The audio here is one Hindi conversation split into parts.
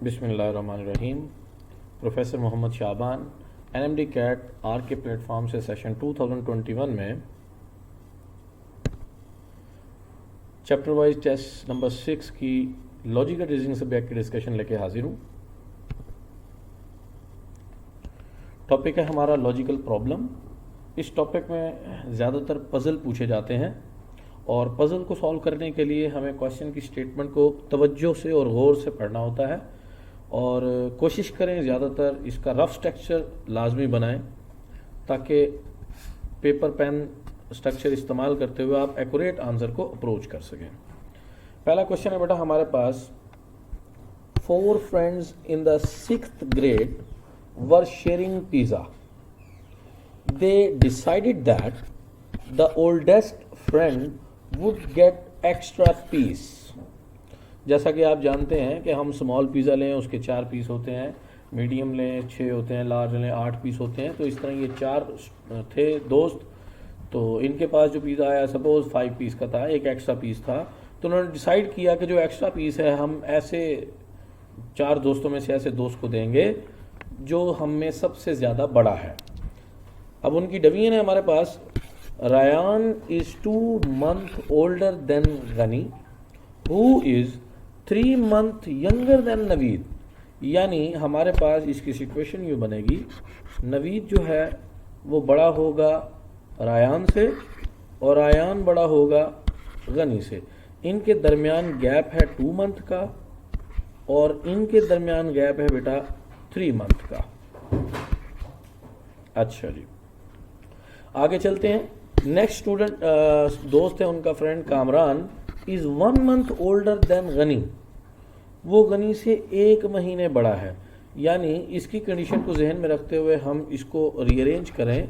बिस्मिल्लाहिर्रहमानिर्रहीम। Professor Mohammad Shaban NMD CAT R के प्लेटफॉर्म से सेशन 2021 में चैप्टर वाइज टेस्ट नंबर 6 की लॉजिकल रीजनिंग सब्जेक्ट की डिस्कशन लेके हाजिर हूँ। टॉपिक है हमारा लॉजिकल प्रॉब्लम। इस टॉपिक में ज़्यादातर पज़ल पूछे जाते हैं और पज़ल को सॉल्व करने के लिए हमें क्वेश्चन की स्टेटमेंट को तवज्जो से और गौर से पढ़ना होता है और कोशिश करें ज़्यादातर इसका रफ स्ट्रक्चर लाजमी बनाएं ताकि पेपर पेन स्ट्रक्चर इस्तेमाल करते हुए आप एक्यूरेट आंसर को अप्रोच कर सकें। पहला क्वेश्चन है बेटा हमारे पास, 4 friends in the 6th grade were sharing pizza. They decided that the oldest friend would get extra piece. जैसा कि आप जानते हैं कि हम स्मॉल पिज़्ज़ा लें उसके 4 पीस होते हैं, मीडियम लें 6 होते हैं, लार्ज लें 8 पीस होते हैं। तो इस तरह ये 4 थे दोस्त, तो इनके पास जो पिज़्ज़ा आया सपोज 5 पीस का था, एक एक्स्ट्रा पीस था। तो उन्होंने डिसाइड किया कि जो एक्स्ट्रा पीस है हम ऐसे 4 दोस्तों में से ऐसे दोस्त को देंगे जो हम में सबसे ज़्यादा बड़ा है। अब उनकी डिवीजन है हमारे पास, Rayan is 2 months older than Gani, who is 3 months younger than Naveed. यानी हमारे पास इसकी सिचुएशन यूँ बनेगी, नवीद जो है वो बड़ा होगा रायान से और रायान बड़ा होगा गनी से। इनके दरमियान गैप है 2 month का और इनके दरमियान गैप है बेटा 3 month का। अच्छा जी, आगे चलते हैं। नेक्स्ट स्टूडेंट दोस्त है उनका friend Kamran, is 1 month older than Ghani, वो गनी से 1 महीने बड़ा है। यानी इसकी कंडीशन को जहन में रखते हुए हम इसको रीअरेंज करें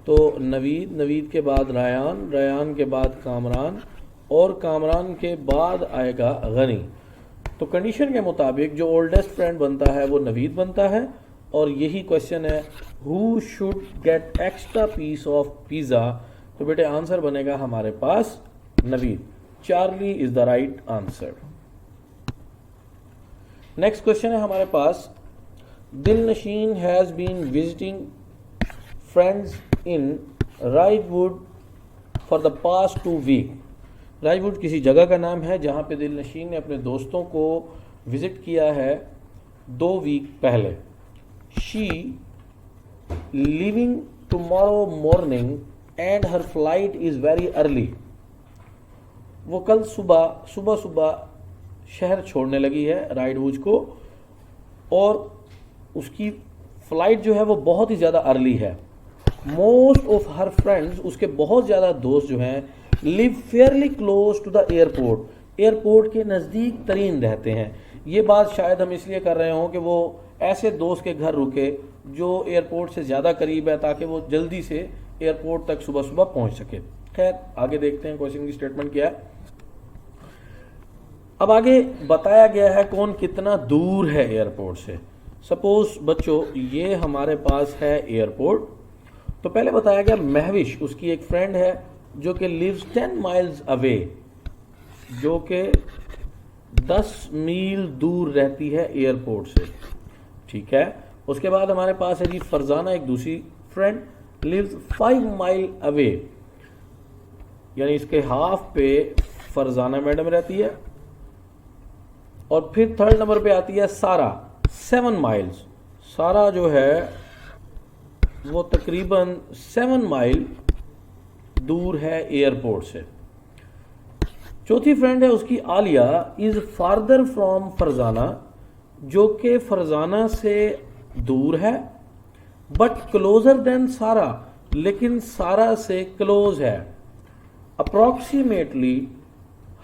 तो नवीद के बाद रायान के बाद कामरान और कामरान के बाद आएगा गनी। तो कंडीशन के मुताबिक जो ओल्डेस्ट फ्रेंड बनता है वो नवीद बनता है और यही क्वेश्चन है, who should get extra piece of pizza. तो बेटे आंसर बनेगा हमारे पास Naveed. Charlie is the right answer. Next question है हमारे पास, Dil Nasheen has been visiting friends in Ridewood for the past 2 weeks। Ridewood किसी जगह का नाम है जहां पे दिल नशीन ने अपने दोस्तों को विजिट किया है 2 week पहले। She leaving tomorrow morning and her flight is very early. वो कल सुबह शहर छोड़ने लगी है राइडवुड को और उसकी फ्लाइट जो है वो बहुत ही ज़्यादा अर्ली है। मोस्ट ऑफ हर फ्रेंड्स, उसके बहुत ज़्यादा दोस्त जो हैं, live fairly close to the airport, airport के नज़दीक तरीन रहते हैं। ये बात शायद हम इसलिए कर रहे हों कि वो ऐसे दोस्त के घर रुके जो एयरपोर्ट से ज़्यादा करीब है ताकि वो जल्दी से एयरपोर्ट तक सुबह पहुंच सके। खैर आगे देखते हैं क्वेश्चन की स्टेटमेंट क्या है। अब आगे बताया गया है कौन कितना दूर है एयरपोर्ट से। सपोज बच्चों ये हमारे पास है एयरपोर्ट, तो पहले बताया गया महविश उसकी एक फ्रेंड है जो कि लिव्स 10 miles अवे, जो कि 10 मील दूर रहती है एयरपोर्ट से। ठीक है, उसके बाद हमारे पास है जी फरजाना, एक दूसरी फ्रेंड, लिव्स 5 mile अवे, यानी इसके हाफ पे फरजाना मैडम रहती है। और फिर 3rd नंबर पे आती है सारा, 7 miles। सारा जो है वो तकरीबन 7 mile दूर है एयरपोर्ट से। चौथी फ्रेंड है उसकी Alia, is farther from Farzana, जो कि फरजाना से दूर है, बट क्लोजर देन सारा, लेकिन सारा से क्लोज है। Approximately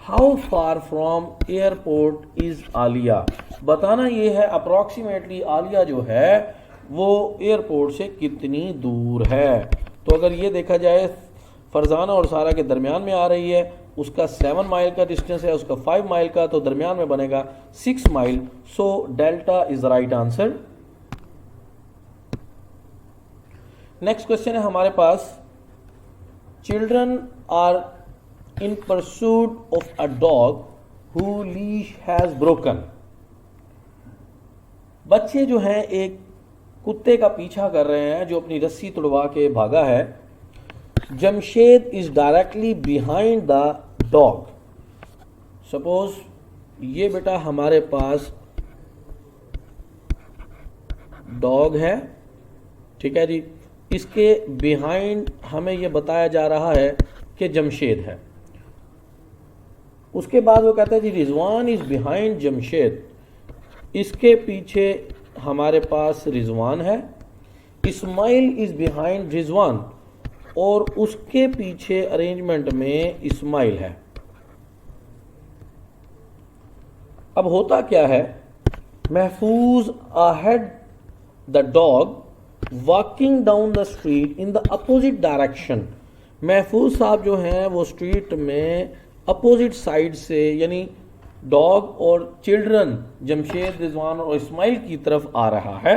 how far from airport is Alia, बताना ये है अप्रोक्सीमेटली आलिया जो है वो एयरपोर्ट से कितनी दूर है। तो अगर ये देखा जाए फरजाना और सारा के दरमियान में आ रही है, उसका 7 mile का डिस्टेंस है, उसका 5 mile का, तो दरमियान में बनेगा 6 mile। So delta is the right answer. Next question है हमारे पास, children are in pursuit of a dog whose leash has broken. बच्चे जो हैं एक कुत्ते का पीछा कर रहे हैं जो अपनी रस्सी तुड़वा के भागा है। Jamshed is directly behind the dog. Suppose ये बेटा हमारे पास डॉग है, ठीक है जी, इसके बिहाइंड हमें ये बताया जा रहा है कि जमशेद है। उसके बाद वो कहता है जी रिजवान इज बिहाइंड जमशेद, इसके पीछे हमारे पास रिजवान है। इस्माइल इज बिहाइंड रिजवान, और उसके पीछे अरेंजमेंट में इस्माइल है। अब होता क्या है, महफूज ahead the dog walking down the street in the opposite direction. महफूज साहब जो हैं वो स्ट्रीट में अपोजिट साइड से, यानी डॉग और चिल्ड्रन जमशेद, रिजवान और इस्माइल की तरफ आ रहा है।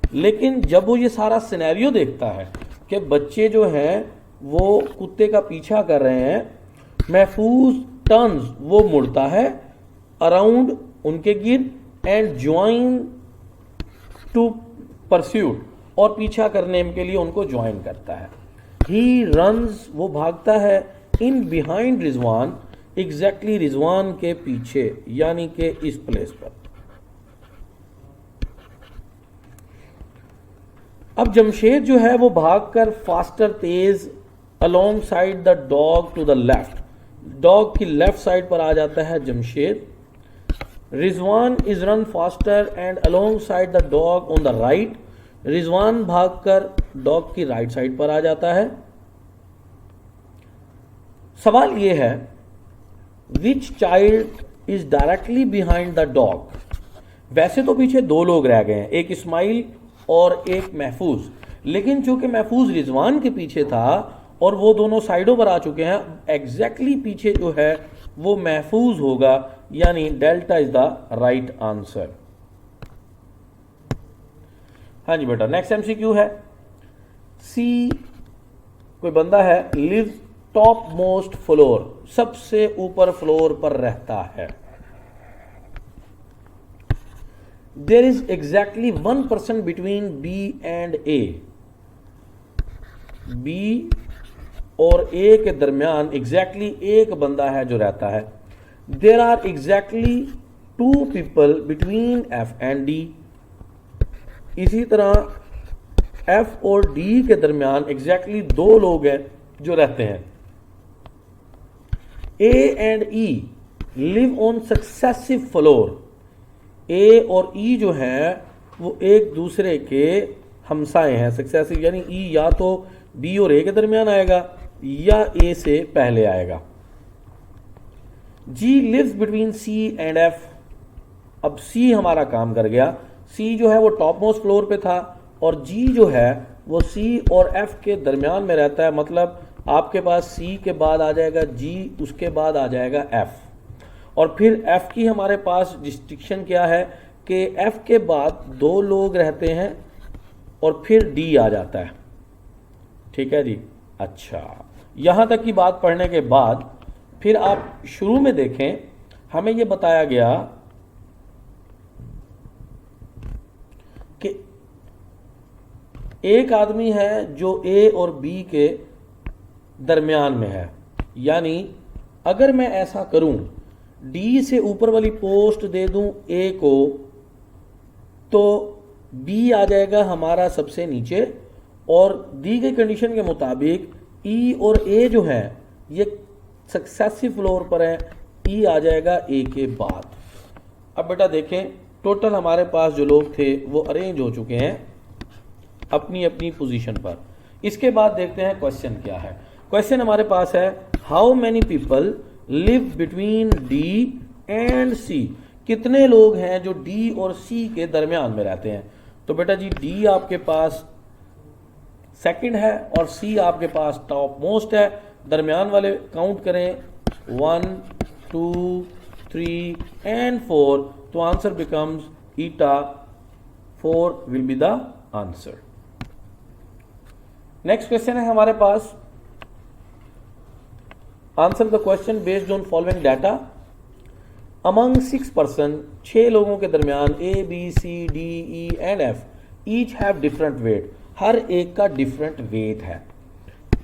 लेकिन जब वो ये सारा सिनेरियो देखता है कि बच्चे जो हैं वो कुत्ते का पीछा कर रहे हैं, महफूज टर्न्स, वो मुड़ता है अराउंड उनके गिर्द एंड ज्वाइन टू परस्यूट, और पीछा करने के लिए उनको ज्वाइन करता है। ही रन्स, वो भागता है in behind Rizwan, exactly Rizwan के पीछे, यानी कि इस प्लेस पर। अब जमशेद जो है वो भागकर फास्टर तेज alongside the dog to the left, dog की लेफ्ट साइड पर आ जाता है Jamshed. Rizwan is run faster and alongside the dog on the right, Rizwan भागकर डॉग की राइट साइड पर आ जाता है। सवाल ये है which child is directly behind the dog. वैसे तो पीछे दो लोग रह गए हैं, एक इस्माइल और एक महफूज, लेकिन चूंकि महफूज रिजवान के पीछे था और वो दोनों साइडों पर आ चुके हैं, एग्जैक्टली पीछे जो है वो महफूज होगा, यानी delta is the right answer. हाँ जी बेटा, नेक्स्ट एमसीक्यू है। सी, कोई बंदा है, लिव टॉप मोस्ट फ्लोर, सबसे ऊपर फ्लोर पर रहता है। There is exactly 1% between B and A. B और ए के दरमियान एग्जैक्टली एक बंदा है जो रहता है। There are exactly 2 people between F and D. इसी तरह एफ और डी के दरमियान एग्जैक्टली 2 लोग हैं जो रहते हैं। A and E live on successive floor. A और ई जो है वो एक दूसरे के हमसाए हैं। सक्सेसिव यानी ई या तो बी और ए के दरमियान आएगा या ए से पहले आएगा। G lives between C and F. अब सी हमारा काम कर गया। सी जो है वो टॉप मोस्ट फ्लोर पे था और जी जो है वो सी और एफ के दरमियान में रहता है। मतलब आपके पास सी के बाद आ जाएगा जी, उसके बाद आ जाएगा एफ, और फिर एफ की हमारे पास डिस्टिंक्शन क्या है कि एफ के बाद 2 लोग रहते हैं और फिर डी आ जाता है। ठीक है जी। अच्छा, यहां तक की बात पढ़ने के बाद फिर आप शुरू में देखें, हमें यह बताया गया कि एक आदमी है जो ए और बी के दरमियान में है। यानी अगर मैं ऐसा करूं, डी से ऊपर वाली पोस्ट दे दूं ए को, तो बी आ जाएगा हमारा सबसे नीचे, और दी गई कंडीशन के मुताबिक ई और ए जो है ये सक्सेसिव फ्लोर पर है, ई आ जाएगा ए के बाद। अब बेटा देखें, टोटल हमारे पास जो लोग थे वो अरेंज हो चुके हैं अपनी अपनी पोजीशन पर। इसके बाद देखते हैं क्वेश्चन क्या है। क्वेश्चन हमारे पास है, how many people live between D and C. कितने लोग हैं जो डी और सी के दरमियान में रहते हैं। तो बेटा जी डी आपके पास सेकंड है और सी आपके पास टॉप मोस्ट है। दरमियान वाले काउंट करें, 1 2 3 एंड 4, तो answer becomes eta 4 will be the answer. Next question है हमारे पास, answer the question based on following data. Among 6 person, 6 लोगों के दरमियान A B C D E and F each have different weight, हर एक का डिफरेंट वेट है।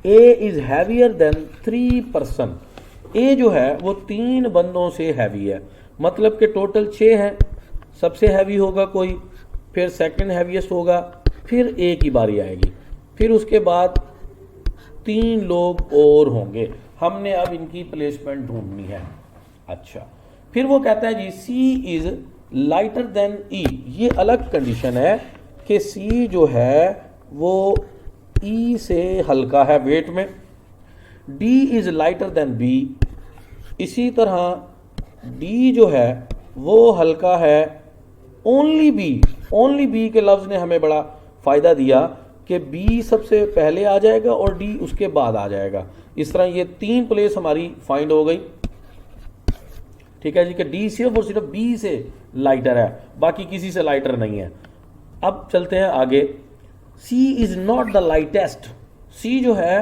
A is heavier than 3 person, A जो है वो 3 बंदों से हैवी है, मतलब कि टोटल 6 हैं, सबसे हैवी होगा कोई, फिर सेकंड हैवीएस्ट होगा, फिर ए की बारी आएगी, फिर उसके बाद 3 लोग और होंगे। हमने अब इनकी प्लेसमेंट ढूंढनी है। अच्छा, फिर वो कहता है जी सी इज लाइटर देन ई, ये अलग कंडीशन है कि सी जो है वो ई से हल्का है वेट में। D is lighter than B, इसी तरह डी जो है वो हल्का है ओनली बी। ओनली बी के लफ्ज ने हमें बड़ा फायदा दिया कि बी सबसे पहले आ जाएगा और डी उसके बाद आ जाएगा। इस तरह ये 3 प्लेस हमारी फाइंड हो गई। ठीक है जी, कि डी सिर्फ और सिर्फ बी से लाइटर है, बाकी किसी से लाइटर नहीं है। अब चलते हैं आगे। सी इज नॉट द लाइटेस्ट, सी जो है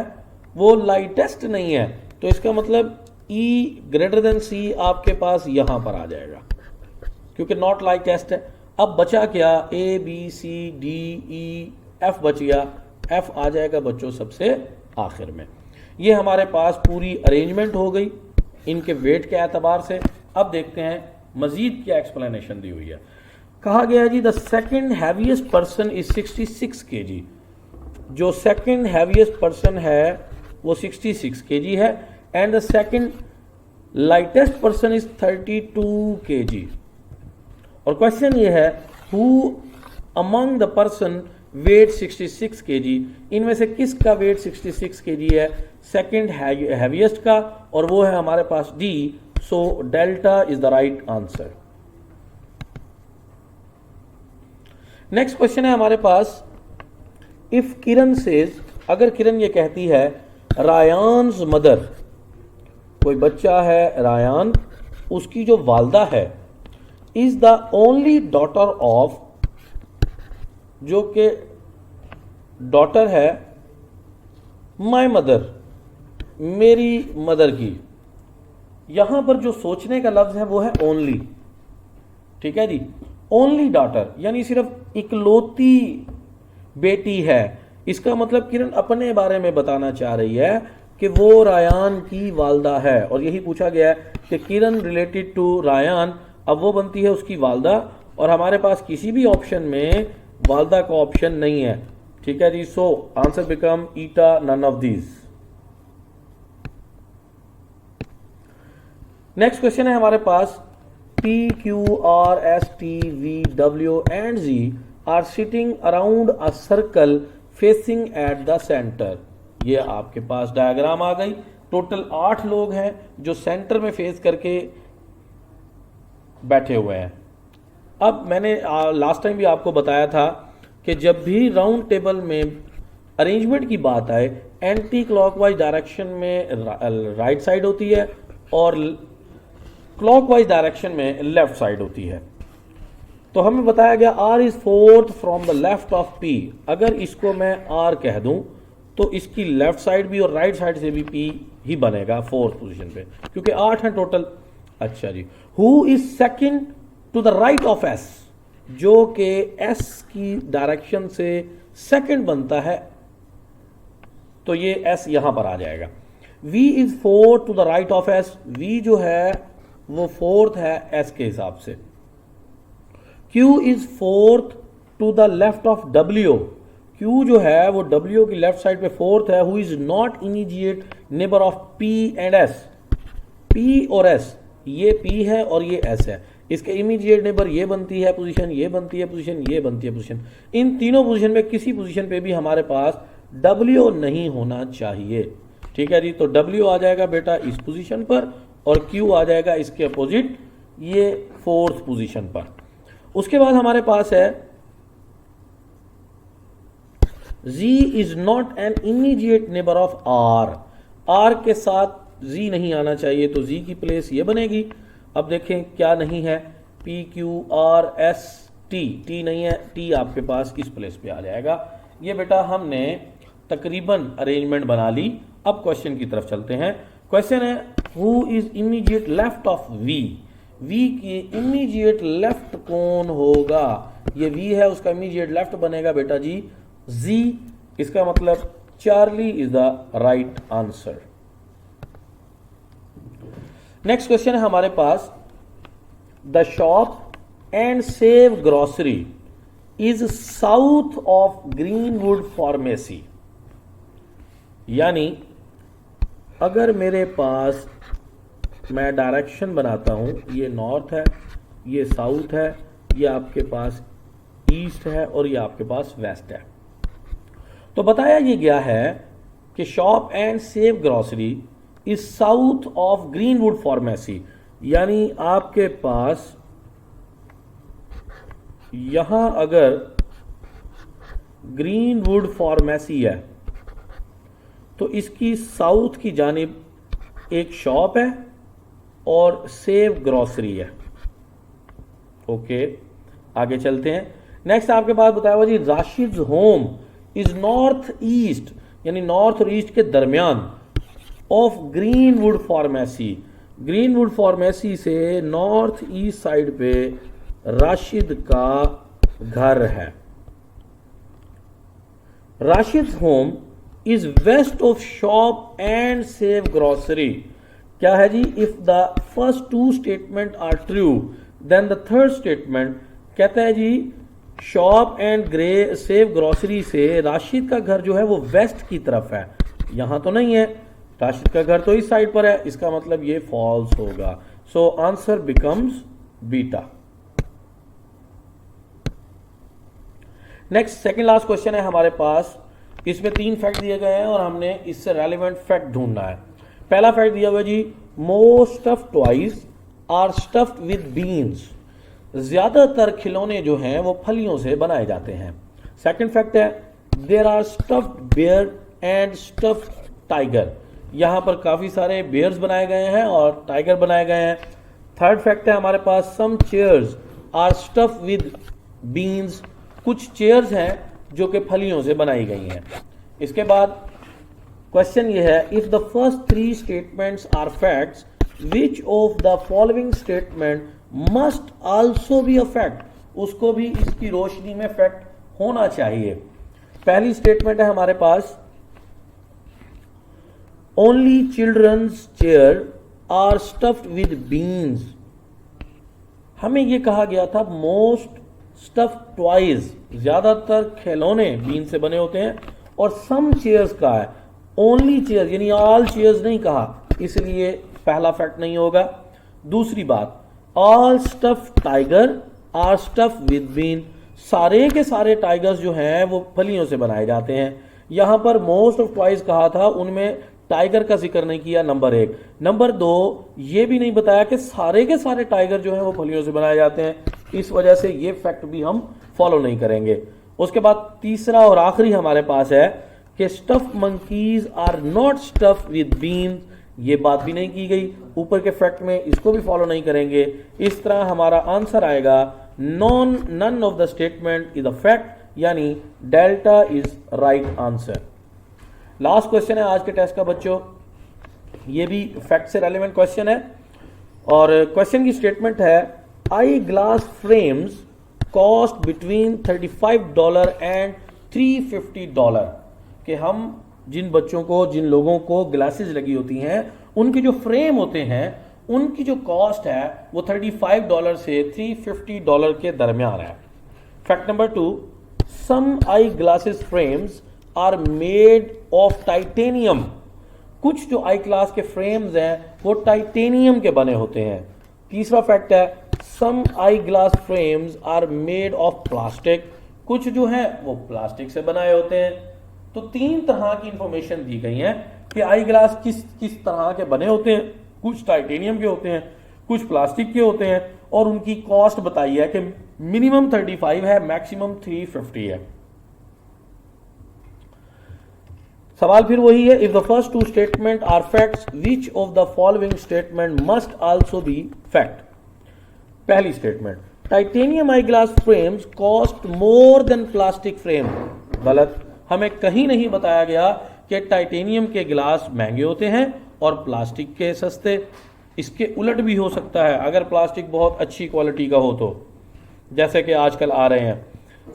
वो लाइटेस्ट नहीं है, तो इसका मतलब ई ग्रेटर देन सी आपके पास यहां पर आ जाएगा क्योंकि नॉट लाइटेस्ट है। अब बचा क्या, A B C D E F बच गया, एफ आ जाएगा बच्चों सबसे आखिर में। ये हमारे पास पूरी अरेंजमेंट हो गई इनके वेट के एतबार से। अब देखते हैं मजीद क्या एक्सप्लेनेशन दी हुई है। कहा गया है जी the second heaviest person is 66 kg, जो सेकंड हैवीएस्ट पर्सन है वो 66 kg है, and the second lightest person is 32 kg। और क्वेश्चन ये है who among the person weight 66 kg, इनमें से किसका वेट 66 kg है, सेकंड हैवीएस्ट का, और वो है हमारे पास D. So delta is the right answer. Next question है हमारे पास, इफ किरण सेज, अगर किरण ये कहती है रायान्स मदर, कोई बच्चा है रायान, उसकी जो वालदा है is the only daughter of, जो कि डॉटर है माय मदर, मेरी मदर की। यहां पर जो सोचने का लफ्ज है वो है ओनली। ठीक है जी, ओनली डॉटर यानी सिर्फ इकलौती बेटी है। इसका मतलब किरण अपने बारे में बताना चाह रही है कि वो रायान की वालदा है, और यही पूछा गया है कि किरण रिलेटेड टू रायान, अब वो बनती है उसकी वालदा, और हमारे पास किसी भी ऑप्शन में वालदा का ऑप्शन नहीं है। ठीक है जी, so answer become eta none of these. Next question है हमारे पास, P, Q, R, S, T, V, W and Z are sitting around a circle facing at the center। ये आपके पास डायग्राम आ गई। टोटल 8 लोग हैं जो सेंटर में फेस करके बैठे हुए हैं। अब मैंने लास्ट टाइम भी आपको बताया था कि जब भी राउंड टेबल में अरेंजमेंट की बात आए, एंटी क्लॉकवाइज डायरेक्शन में राइट साइड होती है और क्लॉकवाइज डायरेक्शन में लेफ्ट साइड होती है। तो हमें बताया गया R is fourth from the left of P। अगर इसको मैं R कह दूं तो इसकी लेफ्ट साइड भी और राइट साइड से भी P ही बनेगा फोर्थ पोजीशन पे, क्योंकि 8 हैं टोटल। अच्छा जी, who is second to the right of S, जो कि S की डायरेक्शन से सेकंड बनता है, तो ये S यहां पर आ जाएगा। V is fourth to the right of S, V जो है वो फोर्थ है S के हिसाब से। Q is fourth to the left of W, Q जो है वो W की लेफ्ट साइड पे फोर्थ है। Who is not immediate neighbour of P and S, P और S, ये P है और ये S है, इसके इमीडिएट नेबर ये बनती है पोजीशन, ये बनती है पोजीशन, ये बनती है पोजीशन। इन तीनों पोजीशन में किसी पोजीशन पे भी हमारे पास W नहीं होना चाहिए। ठीक है जी, तो W आ जाएगा बेटा इस पोजीशन पर और Q आ जाएगा इसके अपोजिट ये फोर्थ पोजीशन पर। उसके बाद हमारे पास है Z is not an immediate neighbour of R, R के साथ Z नहीं आना चाहिए, तो Z की प्लेस ये बनेगी। अब देखें क्या नहीं है, P Q R S T, T नहीं है, T आपके पास इस प्लेस पे आ जाएगा। ये बेटा हमने तकरीबन अरेंजमेंट बना ली। अब क्वेश्चन की तरफ चलते हैं। क्वेश्चन है who is immediate left of V, V की इमीडिएट लेफ्ट कौन होगा? ये V है, उसका इमीडिएट लेफ्ट बनेगा बेटा जी Z। इसका मतलब Charlie is the right answer. Next question है हमारे पास, the shop and save grocery is south of Greenwood pharmacy. यानी अगर मेरे पास मैं डायरेक्शन बनाता हूं, ये नॉर्थ है, ये साउथ है, ये आपके पास ईस्ट है और ये आपके पास वेस्ट है, तो बताया ये गया है कि shop and save grocery is south of Greenwood pharmacy. यानी आपके पास यहां अगर ग्रीनवुड फार्मेसी है तो इसकी साउथ की जानिब एक शॉप है और सेव ग्रोसरी है। ओके, आगे चलते हैं। नेक्स्ट आपके पास बताया हुआ जी, Rashid's home is north east, यानी नॉर्थ और ईस्ट के दरमियान of Greenwood pharmacy. Greenwood pharmacy से नॉर्थ ईस्ट साइड पे राशिद का घर है। Rashid's home is west of shop and save grocery. क्या है जी? If the first two statement are true then the third statement कहता है जी शॉप एंड सेव ग्रोसरी से राशिद का घर जो है वो वेस्ट की तरफ है। यहां तो नहीं है, राशिद का घर तो इस साइड पर है, इसका मतलब ये फॉल्स होगा। So answer becomes beta. Next second last question है हमारे पास, इसमें 3 फैक्ट दिए गए हैं और हमने इससे रेलिवेंट फैक्ट ढूंढना है। पहला फैक्ट दिया हुआ जी, most stuffed toys are stuffed with beans. ज्यादातर खिलौने जो हैं वो फलियों से बनाए जाते हैं। सेकंड फैक्ट है, there are stuffed bear and stuffed tiger. यहां पर काफी सारे बेयर्स बनाए गए हैं और टाइगर बनाए गए हैं। थर्ड फैक्ट है हमारे पास, some chairs are stuffed with beans. कुछ चेयर्स हैं जो कि फलियों से बनाई गई हैं। इसके बाद क्वेश्चन ये है, if the first 3 statements are facts which of the following statement must also be a fact. उसको भी इसकी रोशनी में फैक्ट होना चाहिए। पहली स्टेटमेंट है हमारे पास, only children's chair are stuffed with beans. हमें यह कहा गया था मोस्ट स्टफ्ड टॉयज, ज्यादातर खिलौने बीन से बने होते हैं, और सम चेयर्स का है, ओनली चेयर्स यानी ऑल चेयर्स नहीं कहा, इसलिए पहला फैक्ट नहीं होगा। दूसरी बात, all stuffed tiger are stuffed with bean. सारे के सारे टाइगर्स जो हैं वो फलियों से बनाए जाते हैं। यहां पर मोस्ट ऑफ टॉयज कहा था, उनमें टाइगर का जिक्र नहीं किया, नंबर 1। नंबर 2, ये भी नहीं बताया कि सारे के सारे टाइगर जो हैं वो फलियों से बनाए जाते हैं, इस वजह से ये फैक्ट भी हम फॉलो नहीं करेंगे। उसके बाद तीसरा और आखिरी हमारे पास है कि stuff monkeys are not stuff with beans. ये बात भी नहीं की गई ऊपर के फैक्ट में, इसको भी फॉलो नहीं करेंगे। इस तरह हमारा आंसर आएगा none of the statement is a fact, यानी delta is right answer. Last question है आज के टेस्ट का बच्चों, ये भी फैक्ट से रेलेवेंट क्वेश्चन है और क्वेश्चन की स्टेटमेंट है, eye glass frames cost between $35 and $350। कि हम जिन बच्चों को, जिन लोगों को ग्लासेस लगी होती हैं, उनके जो फ्रेम होते हैं उनकी जो कॉस्ट है वो $35 से $350 के दरमियान है। Fact number 2, some eye glasses frames are made of titanium. कुछ जो आई ग्लास के फ्रेम्स हैं वो टाइटेनियम के बने होते हैं। तीसरा फैक्ट है, some eye glass frames are made of plastic. कुछ जो है वो प्लास्टिक से बनाए होते हैं। तो 3 तरह की इंफॉर्मेशन दी गई है कि आई ग्लास किस किस तरह के बने होते हैं। कुछ टाइटेनियम के होते हैं, कुछ प्लास्टिक के होते हैं, और उनकी कॉस्ट बताई है कि मिनिमम 35 है, मैक्सिमम 350 है। सवाल फिर वही है, if the first 2 statement are facts which of the following statement must also be fact. पहली statement, titanium eye glass frames cost more than plastic frame. गलत, हमें कहीं नहीं बताया गया कि टाइटेनियम के गिलास महंगे होते हैं और प्लास्टिक के सस्ते। इसके उलट भी हो सकता है अगर प्लास्टिक बहुत अच्छी क्वालिटी का हो तो, जैसे कि आजकल आ रहे हैं।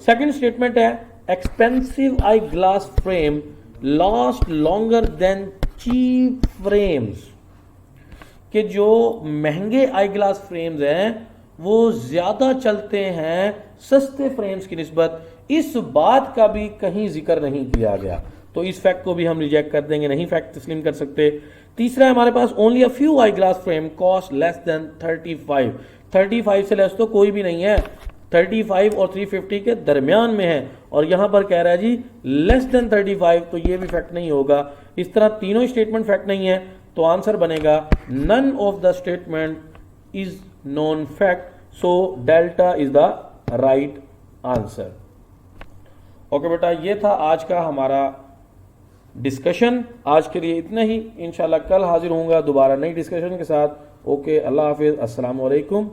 सेकंड स्टेटमेंट है expensive eye glass frame last longer than cheap frames, कि जो महंगे आई ग्लास फ्रेम्स हैं वो ज्यादा चलते हैं सस्ते फ्रेम्स की निस्बत। इस बात का भी कहीं जिक्र नहीं किया गया, तो इस फैक्ट को भी हम रिजेक्ट कर देंगे, नहीं फैक्ट तस्लीम कर सकते। तीसरा है हमारे पास only a few eye glass frame cost less than 35 से लेस तो कोई भी नहीं है, 35 और 350 के दरमियान में है, और यहां पर कह रहा है जी लेस देन 35, तो ये भी फैक्ट नहीं होगा। इस तरह तीनों स्टेटमेंट फैक्ट नहीं है, तो आंसर बनेगा none of the statement is non fact, so delta is the right answer. Okay बेटा, ये था आज का हमारा डिस्कशन। आज के लिए इतना ही, इंशाल्लाह कल हाजिर होऊंगा दोबारा नई डिस्कशन के साथ। ओके, अल्लाह हाफिज, अस्सलाम वालेकुम।